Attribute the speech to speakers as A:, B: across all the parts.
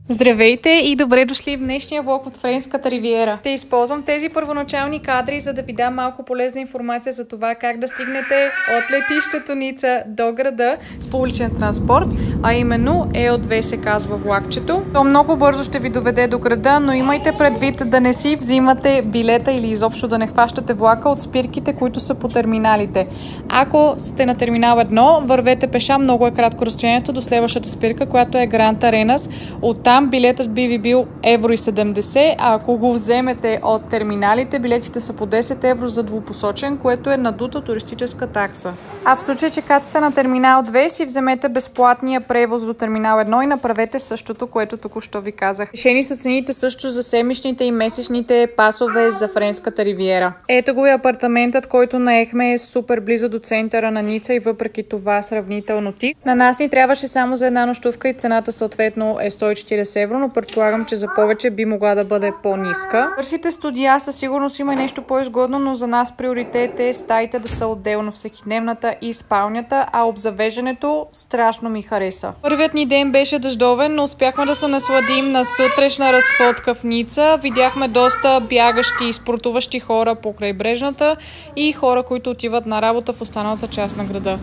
A: Здравейте и добре дошли в днешния влог от Френската ривиера. Ще използвам тези първоначални кадри, за да ви дам малко полезна информация за това как да стигнете от летището Ница до града с публичен транспорт, а именно ЕО2 се казва влакчето. То много бързо ще ви доведе до града, но имайте предвид да не си взимате билета или изобщо да не хващате влака от спирките, които са по терминалите. Ако сте на терминал 1, вървете пеша, много е кратко разстоянието до следващата спирка, която е Гранд Аренас. Оттам билетът би ви бил 1,70 евро, а ако го вземете от терминалите, билетите са по 10 евро за двупосочен, което е надута туристическа такса. А в случай, че кацате на терминал 2, си вземете безплатния превоз до терминал 1 и направете същото, което току-що ви казах. Решени са цените също за седмичните и месечните пасове за Френската ривиера. Ето го и апартаментът, който наехме, е супер близо до центъра на Ница и въпреки това сравнително тих. На нас ни трябваше само за една нощувка и цената съответно е 140 евро, но предполагам, че за повече би могла да бъде по-ниска. Върсите студия, със сигурност има нещо по-изгодно, но за нас приоритет е стаите да са отделно всекидневната и спалнята, а обзавеждането страшно ми хареса. Първият ни ден беше дъждовен, но успяхме да се насладим на сутрешна разходка в Ница. Видяхме доста бягащи и спортуващи хора по крайбрежната и хора, които отиват на работа в останалата част на града.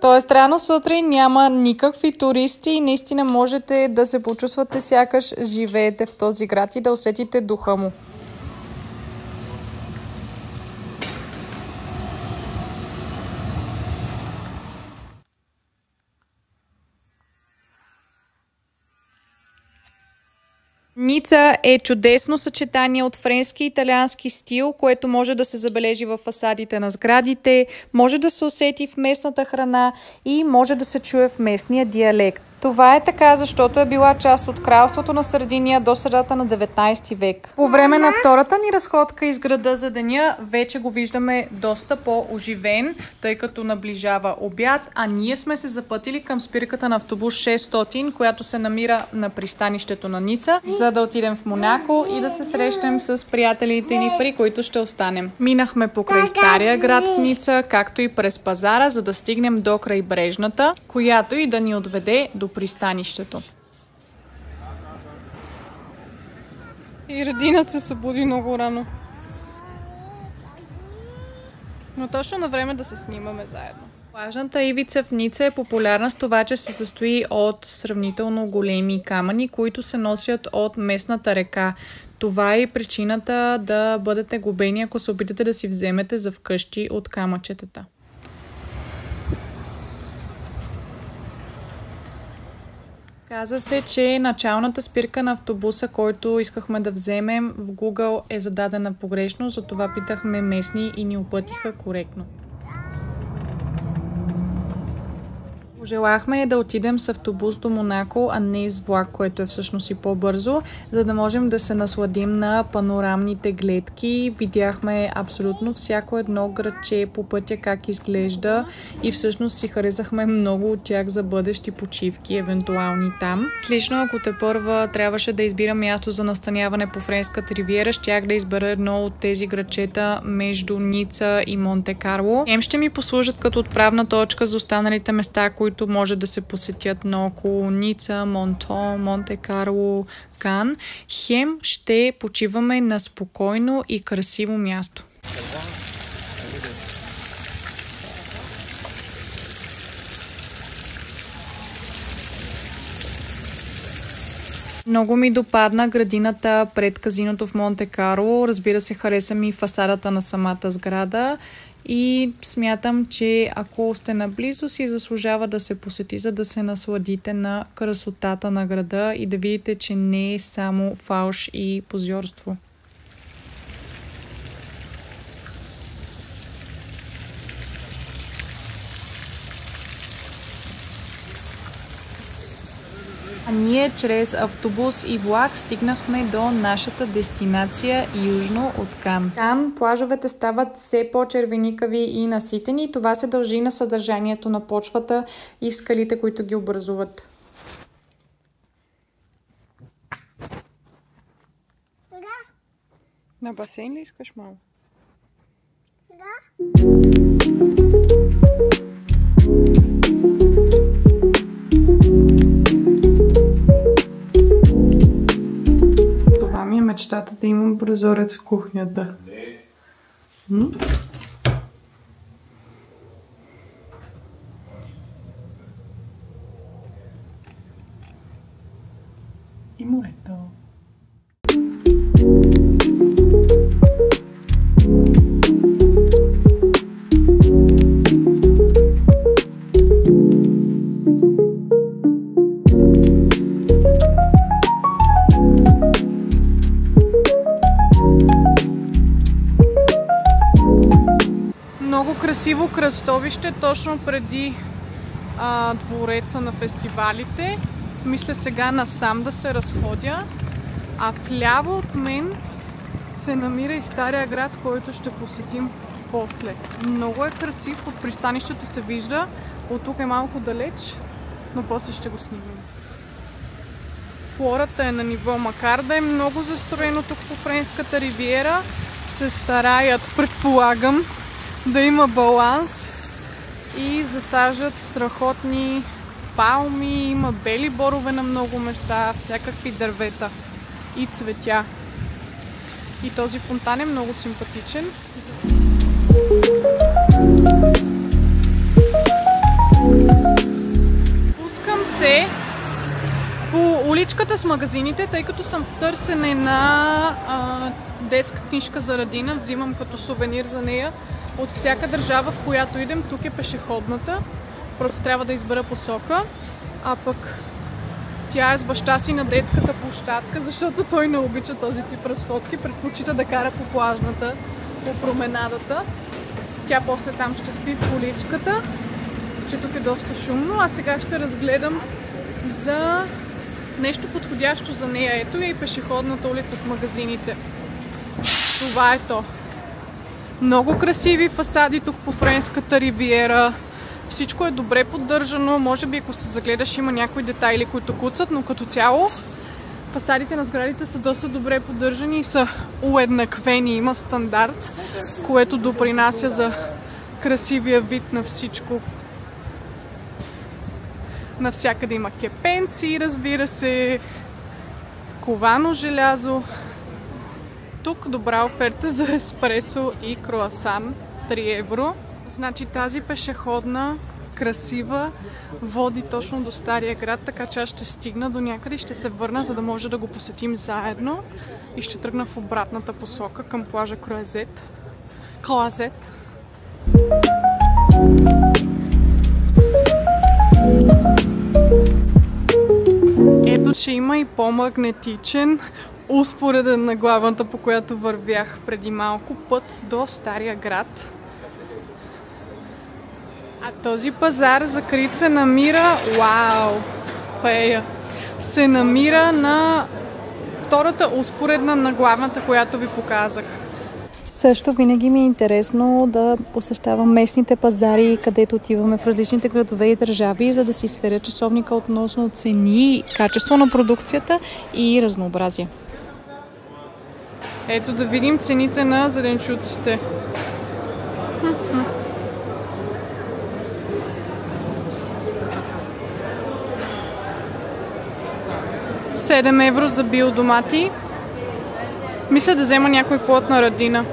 A: Тоест рано сутрин няма никакви туристи и наистина можете да се почувствате сякаш живеете в този град и да усетите духа му. Ница е чудесно съчетание от френски и италиански стил, което може да се забележи в фасадите на сградите, може да се усети в местната храна и може да се чуе в местния диалект. Това е така, защото е била част от кралството на Сардиния до средата на 19 век. По време на втората ни разходка из града за деня вече го виждаме доста по-оживен, тъй като наближава обяд, а ние сме се запътили към спирката на автобус 600, която се намира на пристанището на Ница, за да отидем в Монако и да се срещнем с приятелите ни, при които ще останем. Минахме покрай стария град в Ница, както и през пазара, за да стигнем до крайбрежната, която и да ни отведе до пристанището. И Радина се събуди много рано. Но точно на време да се снимаме заедно. Плажната ивица в Ница е популярна с това, че се състои от сравнително големи камъни, които се носят от местната река. Това е и причината да бъдете глобени, ако се опитате да си вземете за вкъщи от камъчетата. Каза се, че началната спирка на автобуса, който искахме да вземем в Google е зададена погрешно, затова питахме местни и ни опътиха коректно. Пожелахме да отидем с автобус до Монако, а не с влак, което е всъщност и по-бързо, за да можем да се насладим на панорамните гледки. Видяхме абсолютно всяко едно градче по пътя как изглежда и всъщност си харесахме много от тях за бъдещи почивки, евентуални там. Лично, ако тепърва трябваше да избирам място за настаняване по Френската ривиера, щях да избера едно от тези градчета между Ница и Монте Карло. Хем ще ми послужат като отправна точка за останалите места, които може да се посетят наоколо Ница, Монтон, Монте Карло, Кан. Хем ще почиваме на спокойно и красиво място. Много ми допадна градината пред казиното в Монте Карло. Разбира се, хареса ми фасадата на самата сграда. И смятам, че ако сте наблизо, си заслужава да се посети, за да се насладите на красотата на града и да видите, че не е само фалш и позорство. А ние чрез автобус и влак стигнахме до нашата дестинация южно от Кан. Кан плажовете стават все по-червеникави и наситени. Това се дължи на съдържанието на почвата и скалите, които ги образуват. На басейн ли искаш, мамо?
B: Да.
A: Това ми е мечтата да имам прозорец в кухнята. И морето. Много красиво кръстовище, точно преди двореца на фестивалите. Мисля сега насам да се разходя. А вляво от мен се намира и Стария град, който ще посетим после. Много е красив, от пристанището се вижда. От тук е малко далеч, но после ще го снимем. Флората е на ниво, макар да е много застроено тук по Френската ривиера, се стараят, предполагам, да има баланс и засажат страхотни палми, има бели борове на много места, всякакви дървета и цветя. И този фонтан е много симпатичен. Пускам се по уличката с магазините, тъй като съм в търсене на детска книжка за Радина. Взимам като сувенир за нея. От всяка държава, в която идем, тук е пешеходната. Просто трябва да избера посока. А пък тя е с баща си на детската площадка, защото той не обича този тип разходки. Предпочита да кара по плажната, по променадата. Тя после там ще спи в уличката, че тук е доста шумно. А сега ще разгледам за нещо подходящо за нея. Ето е и пешеходната улица с магазините. Това е то. Много красиви фасади тук по Френската ривиера. Всичко е добре поддържано. Може би ако се загледаш има някои детайли, които куцат, но като цяло фасадите на сградите са доста добре поддържани и са уеднаквени. Има стандарт, което допринася за красивия вид на всичко. Навсякъде има кепенци, разбира се, ковано желязо. Тук добра оферта за еспресо и круасан, 3 евро. Значи тази пешеходна, красива, води точно до Стария град, така че аз ще стигна до някъде и ще се върна, за да може да го посетим заедно. И ще тръгна в обратната посока към плажа Клоазет. Ето, че има и по-магнетичен, успореден на главната, по която вървях преди малко, път до Стария град. А този пазар закрит се намира... Вау! Пея! Се намира на втората успоредна на главната, която ви показах.
C: Също винаги ми е интересно да посещавам местните пазари, където отиваме в различните градове и държави, за да си сверя часовника относно цени, качество на продукцията и разнообразие.
A: Ето да видим цените на зеленчуците. 7 евро за биодомати. Мисля да взема някой плод на Радина.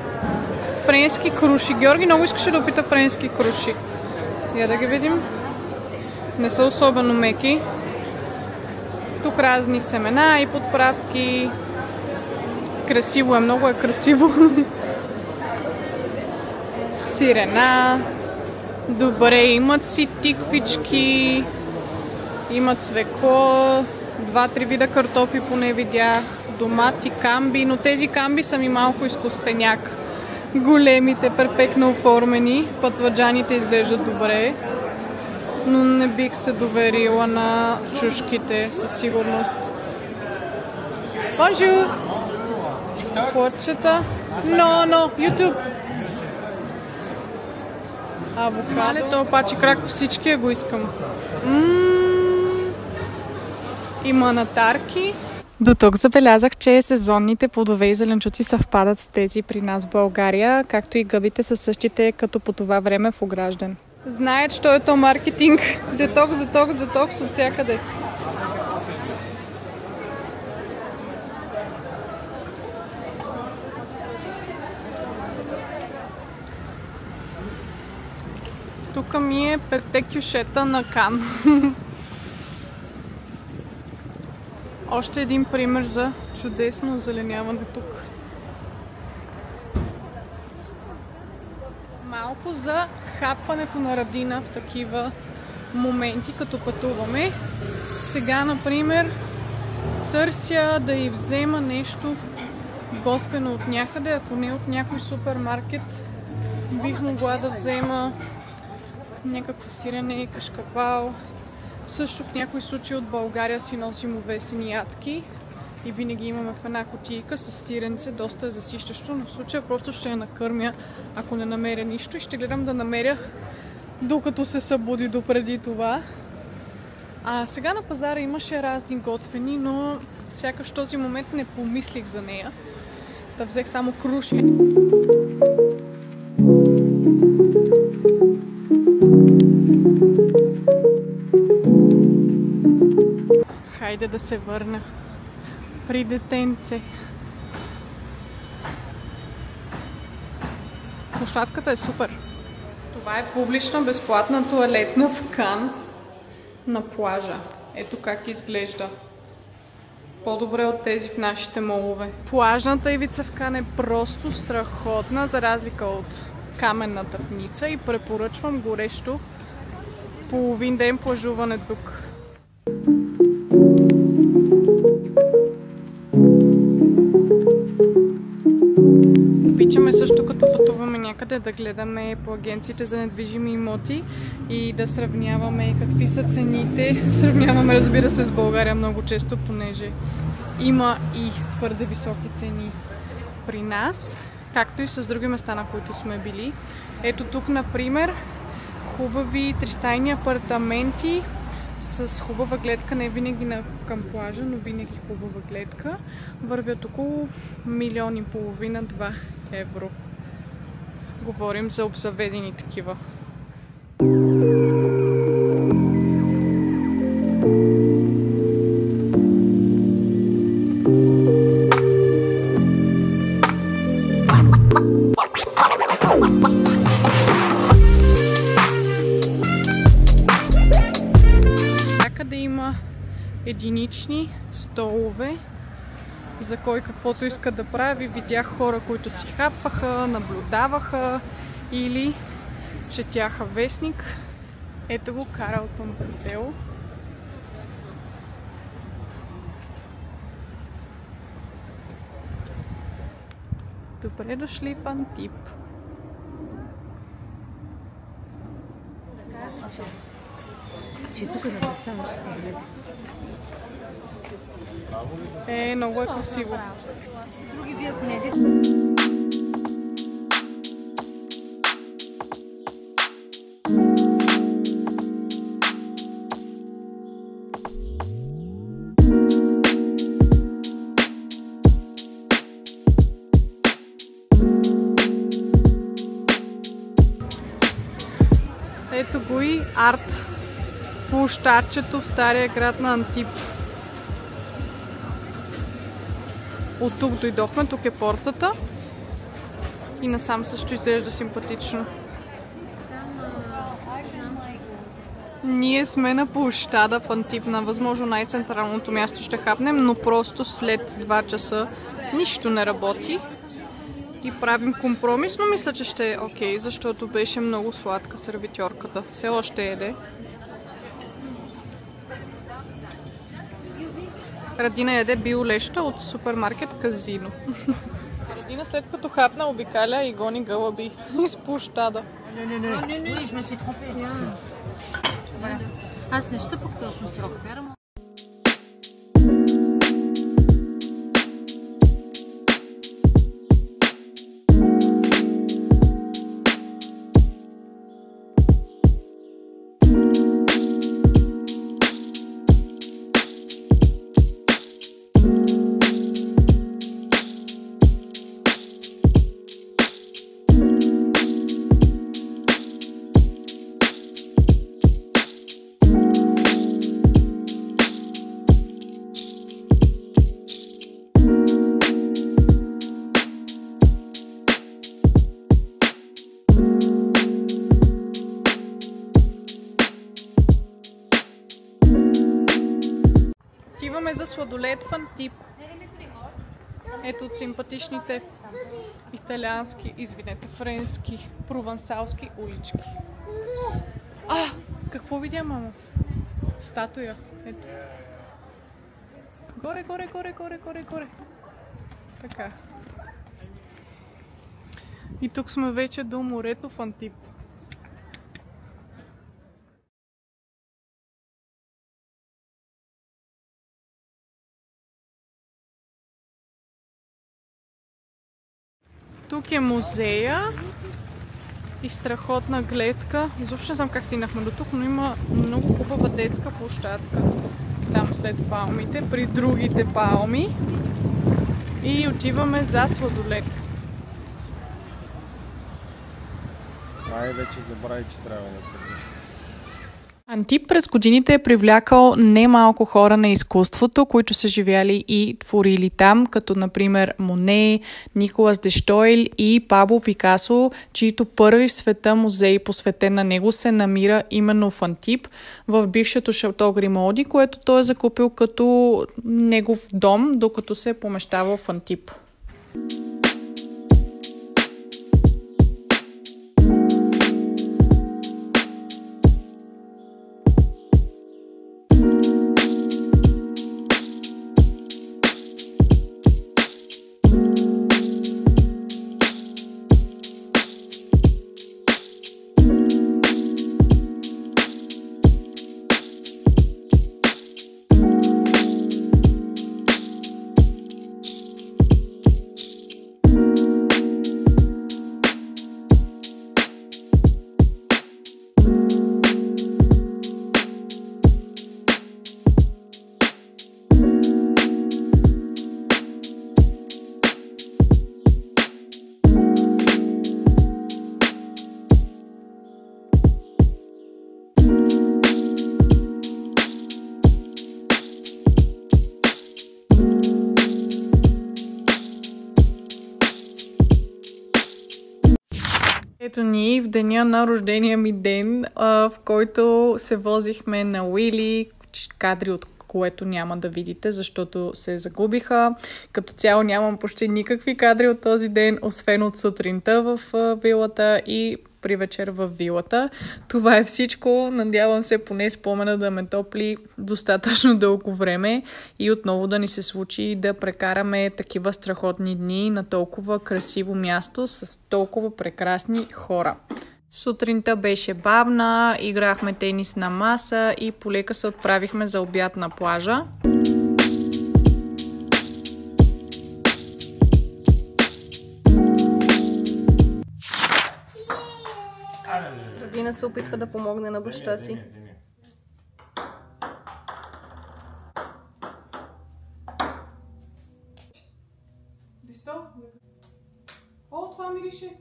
A: Френски круши. Георги много искаше да опита френски круши. Я да ги видим. Не са особено меки. Тук разни семена и подправки. Красиво е, много е красиво. Сирена. Добре, имат си тиквички. Имат свекло. 2-3 вида картофи поне видях. Домати, камби, но тези камби са ми малко изкуственяк. Големите, перфектно оформени. Пътваджаните изглеждат добре. Но не бих се доверила на чушките със сигурност. Бонжур! Плочета. Но, YouTube. Авокадо. Пачи крак, всички го искам. Има натарки.
C: До тук забелязах, че сезонните плодове и зеленчуци съвпадат с тези при нас в България, както и гъбите са същите като по това време в Огражден.
A: Знаят, що е то маркетинг. Детокс от всякъде. Тук ми е 5 кюшета на Кан. Още един пример за чудесно озеленяване тук. Малко за хапването на Радина в такива моменти, като пътуваме. Сега, например, търся да й взема нещо готвено от някъде, ако не от някой супермаркет. Бих могла да взема някакво сирене, кашкавал. Също в някои случаи от България си носим овесени ядки и винаги имаме в една кутийка с сиренце, доста е засищащо, но в случая просто ще я накърмя, ако не намеря нищо, и ще гледам да намеря докато се събуди допреди това. А сега на пазара имаше разни готвени, но сякаш този момент не помислих за нея. Да взех само круши. Хайде да се върна при детенце. Площадката е супер. Това е публична безплатна тоалетна в Кан на плажа. Ето как изглежда. По-добре от тези в нашите молове. Плажната ивица в Кан е просто страхотна, за разлика от каменната в Ница, и препоръчвам горещо половин ден плажуване тук. Обичаме също, като пътуваме някъде, да гледаме по агенциите за недвижими имоти и да сравняваме какви са цените. Сравняваме, разбира се, с България много често, понеже има и твърде високи цени при нас, както и с други места, на които сме били. Ето тук, например, хубави тристайни апартаменти с хубава гледка, не винаги към плажа, но винаги хубава гледка, вървят около 1,5 милиона, 2 евро. Говорим за обзаведени такива. Някъде има единични столове, за кой каквото иска да прави. Видях хора, които си хапваха, наблюдаваха или четяха вестник. Ето го Carlton Hotel. Добре дошли в Антип.
B: Да кажа, че тук да представяш поглед.
A: Много е красиво.
B: Други вие, ако не
A: Ето го и арт площадчето в стария град на Антип. От тук дойдохме, тук е портата и насам също изглежда симпатично. Ние сме на площада в Антип, на възможно най-централното място ще хапнем, но просто след 2 часа нищо не работи и правим компромис, но мисля, че ще е окей, защото беше много сладка сервитьорката. Все още еде. Радина яде биолеща от супермаркет Казино. Радина след като хапна обикаля и гони гълъби из площада.
B: Не, сме си тропи. Аз не ще пък точно срок ферма.
C: сладолед Фантип. Ето от симпатичните италиански, извинете, френски, провансалски улички. Какво видя, мамо? Статуя. Ето. Горе, горе, горе, горе, горе, горе. Така. И тук сме вече до морето в Антип. Тук е музея и страхотна гледка. Изобщо не знам как стигнахме до тук, но има много хубава детска площадка. Там след палмите, при другите палми. И отиваме за сладолед.
D: Вече забрави, че трябва да се вижда.
C: Антип през годините е привлякал немалко хора на изкуството, които са живяли и творили там, като например Моне, Николас де Штойл и Пабло Пикасо, чието първи в света музей, посветен на него, се намира именно в Антип, в бившето Шато Грималди, което той е закупил като негов дом, докато се е помещавал в Антип. Ето ни в деня на рождения ми ден, в който се возихме на Уили, кадри от което няма да видите, защото се загубиха. Като цяло нямам почти никакви кадри от този ден, освен от сутринта в вилата и при вечер в вилата. Това е всичко. Надявам се поне спомена да ме топли достатъчно дълго време и отново да ни се случи да прекараме такива страхотни дни на толкова красиво място с толкова прекрасни хора. Сутринта беше бавна, играхме тенис на маса и полека се отправихме за обяд на плажа. Дина се опитва да помогне на баща си. О, това мирише.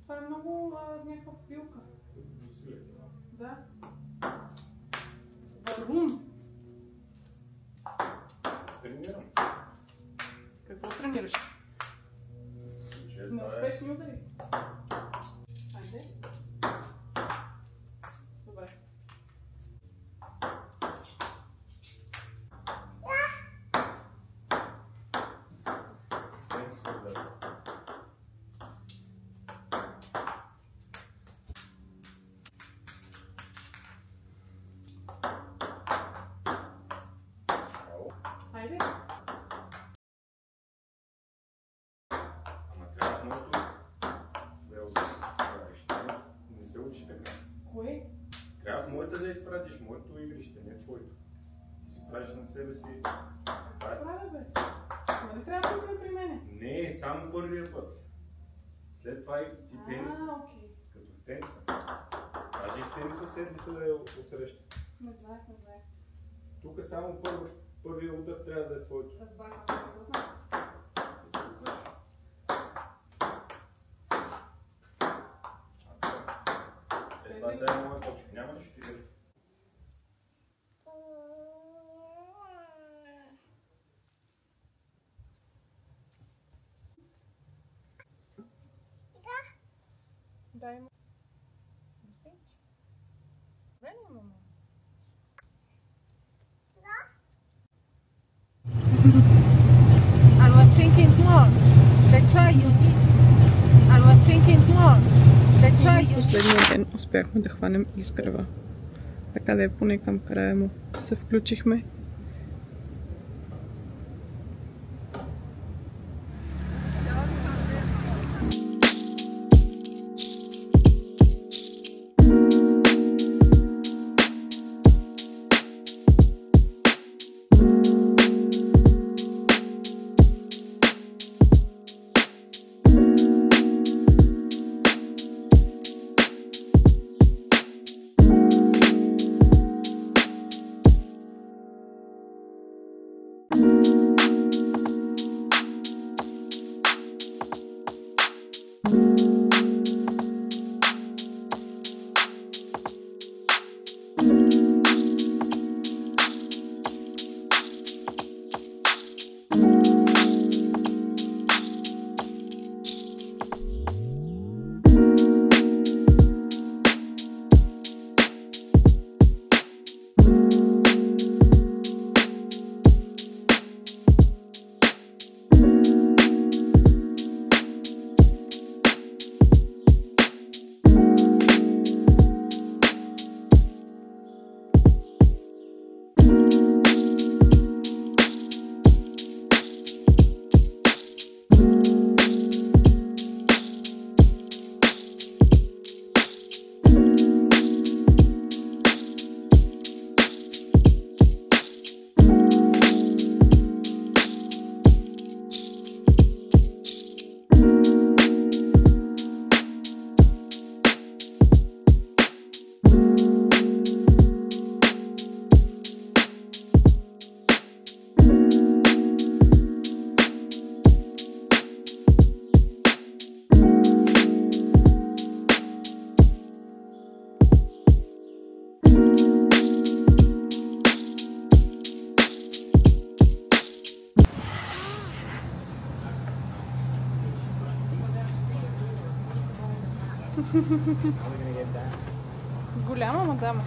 C: Това е много някаква пилка. Да. Варум.
D: Тренирам.
C: Какво тренираш? Неуспешни удари. Айде. Добре. Айде.
D: Ама трябва моето... Не се учи така.
C: Кое?
D: Трябва в моята да изпратиш, моето игрище, не твоето. Ти си правиш на себе си...
C: Правя, бе. Нали трябва да сме при мене?
D: Не, само първия път. След това и ти тенис.
C: Окей.
D: Като в тениса. Даже и в тениса седмица да я отсреща.
C: Не знаех.
D: Тук само първия удар трябва да е твоето.
C: Разбрах, аз не го знам.
D: Това сега е моя точка. Няма нищо ти да...
C: Дай му. Време, мама.
B: I was thinking more. That's why you need. I was thinking more. That's why you.
C: Последния ден успяхме да хванем изгрева. Къде поне към края му се включихме. Голяма мадама.